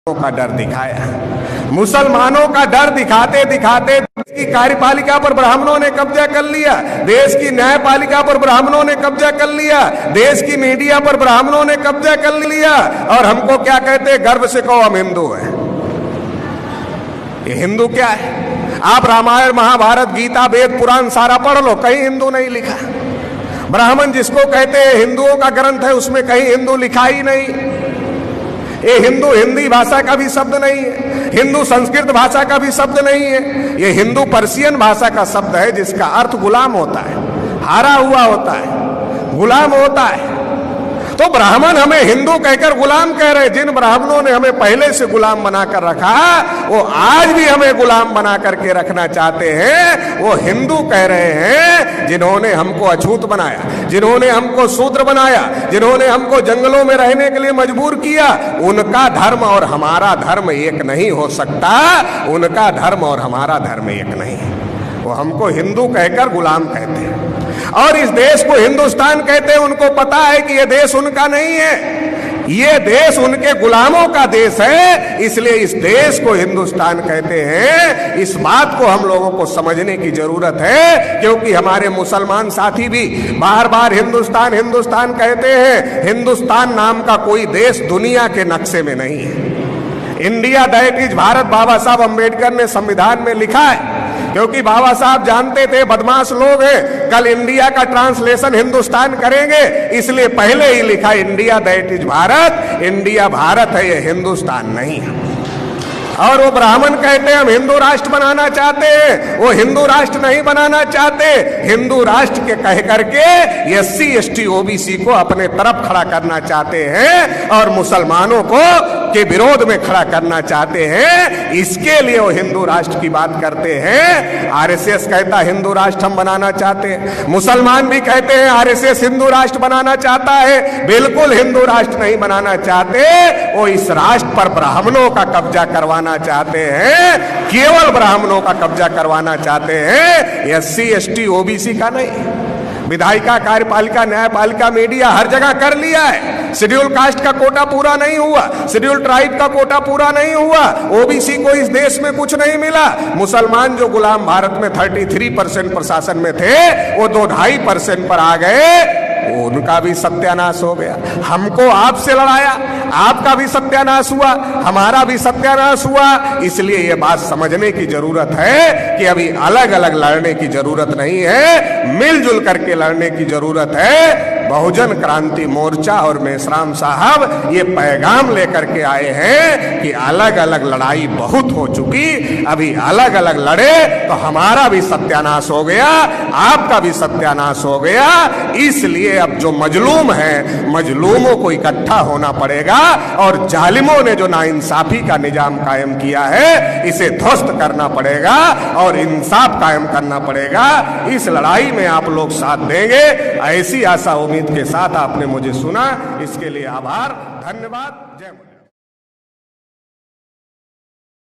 का डर दिखाया। मुसलमानों का डर दिखाते दिखाते देश की कार्यपालिका पर ब्राह्मणों ने कब्जा कर लिया, देश की न्यायपालिका पर ब्राह्मणों ने कब्जा कर लिया, देश की मीडिया पर ब्राह्मणों ने कब्जा कर लिया। और हमको क्या कहते, गर्व से कहो हम हिंदू हैं। ये हिंदू क्या है? आप रामायण महाभारत गीता वेद पुराण सारा पढ़ लो, कहीं हिंदू नहीं लिखा। ब्राह्मण जिसको कहते हैं हिंदुओं का ग्रंथ है, उसमें कहीं हिंदू लिखा ही नहीं। ये हिंदू हिंदी भाषा का भी शब्द नहीं है, हिंदू संस्कृत भाषा का भी शब्द नहीं है, ये हिंदू पर्शियन भाषा का शब्द है जिसका अर्थ गुलाम होता है, हारा हुआ होता है, गुलाम होता है। तो ब्राह्मण हमें हिंदू कहकर गुलाम कह रहे। जिन ब्राह्मणों ने हमें पहले से गुलाम बनाकर रखा, वो आज भी हमें गुलाम बना करके रखना चाहते हैं। वो हिंदू कह रहे हैं जिन्होंने हमको अछूत बनाया, जिन्होंने हमको शूद्र बनाया, जिन्होंने हमको जंगलों में रहने के लिए मजबूर किया, उनका धर्म और हमारा धर्म एक नहीं हो सकता। उनका धर्म और हमारा धर्म एक नहीं। वो हमको हिंदू कहकर गुलाम कहते हैं और इस देश को हिंदुस्तान कहते हैं। उनको पता है कि यह देश उनका नहीं है, ये देश उनके गुलामों का देश है, इसलिए इस देश को हिंदुस्तान कहते हैं। इस बात को हम लोगों को समझने की जरूरत है, क्योंकि हमारे मुसलमान साथी भी बार बार हिंदुस्तान हिंदुस्तान कहते हैं। हिंदुस्तान नाम का कोई देश दुनिया के नक्शे में नहीं है। इंडिया दैट इज भारत बाबा साहब अम्बेडकर ने संविधान में लिखा है, क्योंकि बाबा साहब जानते थे बदमाश लोग हैं, कल इंडिया का ट्रांसलेशन हिंदुस्तान करेंगे, इसलिए पहले ही लिखा India that is Bharat. India Bharat है, ये हिंदुस्तान नहीं है। और वो ब्राह्मण कहते हैं हम हिंदू राष्ट्र बनाना चाहते हैं, वो हिंदू राष्ट्र नहीं बनाना चाहते। हिंदू राष्ट्र के कह करके SC ST OBC को अपने तरफ खड़ा करना चाहते हैं और मुसलमानों को के विरोध में खड़ा करना चाहते हैं। इसके लिए वो हिंदू राष्ट्र की बात करते हैं। RSS कहता है हिंदू राष्ट्र हम बनाना चाहते हैं, मुसलमान भी कहते हैं RSS हिंदू राष्ट्र बनाना चाहता है। बिल्कुल हिंदू राष्ट्र नहीं बनाना चाहते, वो इस राष्ट्र पर ब्राह्मणों का कब्जा करवाना चाहते हैं, केवल ब्राह्मणों का कब्जा करवाना चाहते हैं, SC ST OBC का नहीं। विधायिका, कार्यपालिका, न्यायपालिका, मीडिया हर जगह कर लिया है। शेड्यूल कास्ट का कोटा पूरा नहीं हुआ, शेड्यूल ट्राइब का कोटा पूरा नहीं हुआ, OBC को इस देश में कुछ नहीं मिला। मुसलमान जो गुलाम भारत में 33% प्रशासन में थे, वो 2-2.5% पर आ गए, उनका भी सत्यानाश हो गया। हमको आपसे लड़ाया, आपका भी सत्यानाश हुआ, हमारा भी सत्यानाश हुआ। इसलिए ये बात समझने की जरूरत है कि अभी अलग अलग लड़ने की जरूरत नहीं है, मिलजुल करके लड़ने की जरूरत है। बहुजन क्रांति मोर्चा और मेश्राम साहब ये पैगाम लेकर के आए हैं कि अलग अलग लड़ाई बहुत हो चुकी, अभी अलग अलग लड़े तो हमारा भी सत्यानाश हो गया, आपका भी सत्यानाश हो गया। इसलिए अब जो मजलूम है, मजलूमों को इकट्ठा होना पड़ेगा और जालिमों ने जो नाइंसाफी का निजाम कायम किया है, इसे ध्वस्त करना पड़ेगा और इंसाफ कायम करना पड़ेगा। इस लड़ाई में आप लोग साथ देंगे, ऐसी आशा उम्मीद के साथ आपने मुझे सुना, इसके लिए आभार, धन्यवाद। जय माता।